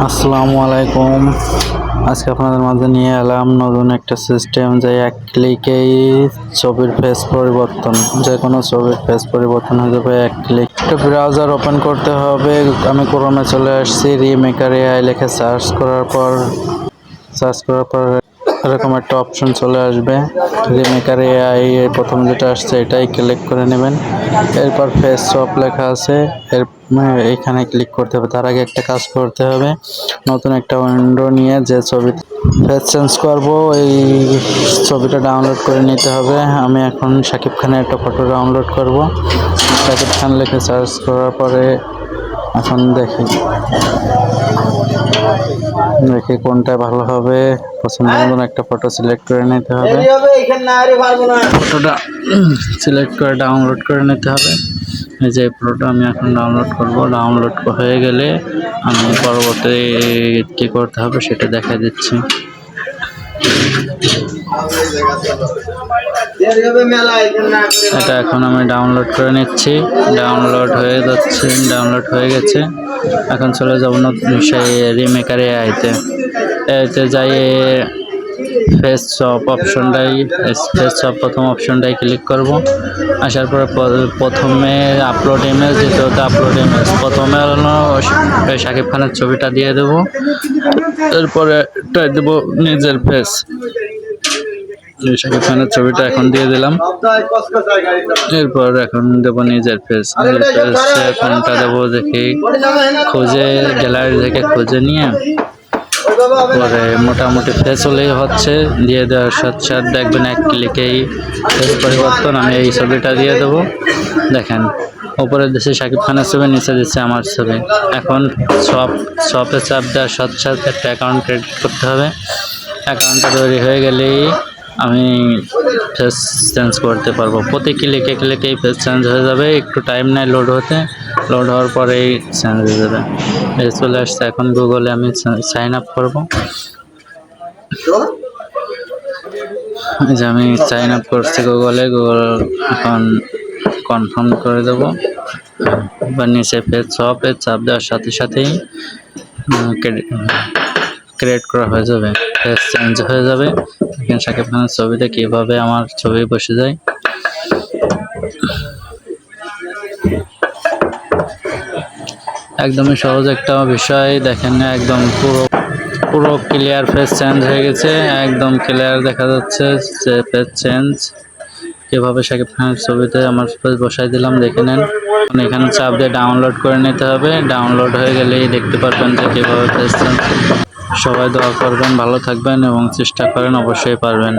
আসসালামু আলাইকুম। আজকে আপনাদের মাঝে নিয়ে এলাম নতুন একটা সিস্টেম, যে এক ক্লিকেই ছবির ফেস পরিবর্তন, যে কোনো ছবির ফেস পরিবর্তন হয়ে যাবে এক ক্লিক। একটা ব্রাউজার ওপেন করতে হবে। আমি ক্রোমে চলে আসছি। রিমেকার এআই লিখে সার্চ করার পর এরকম একটা অপশন চলে আসবে। রিমেকার এআই প্রথম যেটা আসছে এটাই ক্লিক করে নেবেন। এরপর ফেস শপ লেখা আছে, এখানে ক্লিক করতে হবে। তার আগে একটা কাজ করতে হবে, নতুন একটা উইন্ডো নিয়ে যে ছবি ফেস চেঞ্জ করব এই ছবিটা ডাউনলোড করে নিতে হবে। আমি এখন শাকিব খানের একটা ফটো ডাউনলোড করব। শাকিব খান লিখে সার্চ করার পরে এখন দেখি কোনটা ভালো হবে। পছন্দ মতন একটা ফটো সিলেক্ট করে নিতে হবে। ফটোটা সিলেক্ট করে ডাউনলোড করে নিতে হবে। এই যে ফটোটা আমি এখন ডাউনলোড করব। ডাউনলোড হয়ে গেলে আমি পরবর্তী কি করতে হবে সেটা দেখা দিচ্ছি। এটা এখন আমি ডাউনলোড করে নিচ্ছি। ডাউনলোড হয়ে যাচ্ছে, ডাউনলোড হয়ে গেছে। এখন চলে যাব সেই রিমেকার এআইতে যাই ফেস শপ প্রথম অপশনটাই ক্লিক করব। আসার পরে প্রথমে আপলোড ইমেজ, দ্বিতীয়তে আপলোড ইমেজ। প্রথমে হলো শাকিব খানের ছবিটা দিয়ে দেব, এরপরে দেব নিজের ফেস। শাকিব খানের ছবিটা এখন দিয়ে দিলাম, এরপর এখন দেব নিজের ফেস। কোনটা দেবো দেখি, খুঁজে গ্যালারি থেকে খুঁজে নিয়ে পরে মোটামুটি ফেস হলেই হচ্ছে। দিয়ে দেওয়ার সাথে সাথে দেখবেন এক ক্লিকেই ফেস পরিবর্তন। আমি এই ছবিটা দিয়ে দেবো। দেখেন উপরে দিচ্ছে শাকিব খানের ছবি, নিচে দিচ্ছে আমার ছবি। এখন শপে চাপ দেওয়ার সাথে সাথে একটা অ্যাকাউন্ট ক্রিয়েট করতে হবে। অ্যাকাউন্টটা তৈরি হয়ে গেলেই আমি ফেস চেঞ্জ করতে পারবো। প্রতি ক্লিকেই ফেস চেঞ্জ হয়ে যাবে। একটু টাইম নেয় লোড হতে, লোড হওয়ার পরেই চেঞ্জ হয়ে যাবে। এই চলে আসছে। এখন গুগলে আমি সাইন আপ করবো। যে আমি সাইন আপ করছি গুগল এখন কনফার্ম করে দেবো। বা নিচে ফেস শপে চাপ দেওয়ার সাথে সাথেই ক্রিয়েট করা হয়ে যাবে, ফেস চেঞ্জ হয়ে যাবে। এখানে শাকিব খানের ছবিতে কিভাবে আমার ছবি বসে যায়। একদমই সহজ একটা বিষয়। দেখেন একদম পুরো ক্লিয়ার ফেস চেঞ্জ হয়ে গেছে। একদম ক্লিয়ার দেখা যাচ্ছে যে ফেস চেঞ্জ কিভাবে শাকিব খানের ছবিতে আমার ফেস বসাই দিলাম, দেখে নেন। এখানে চাপ দিয়ে ডাউনলোড করে নিতে হবে। ডাউনলোড হয়ে গেলেই দেখতে পারবেন যে কিভাবে ফেস চেঞ্জ। সবাই দোয়া করবেন, ভালো থাকবেন এবং চেষ্টা করেন, অবশ্যই পারবেন।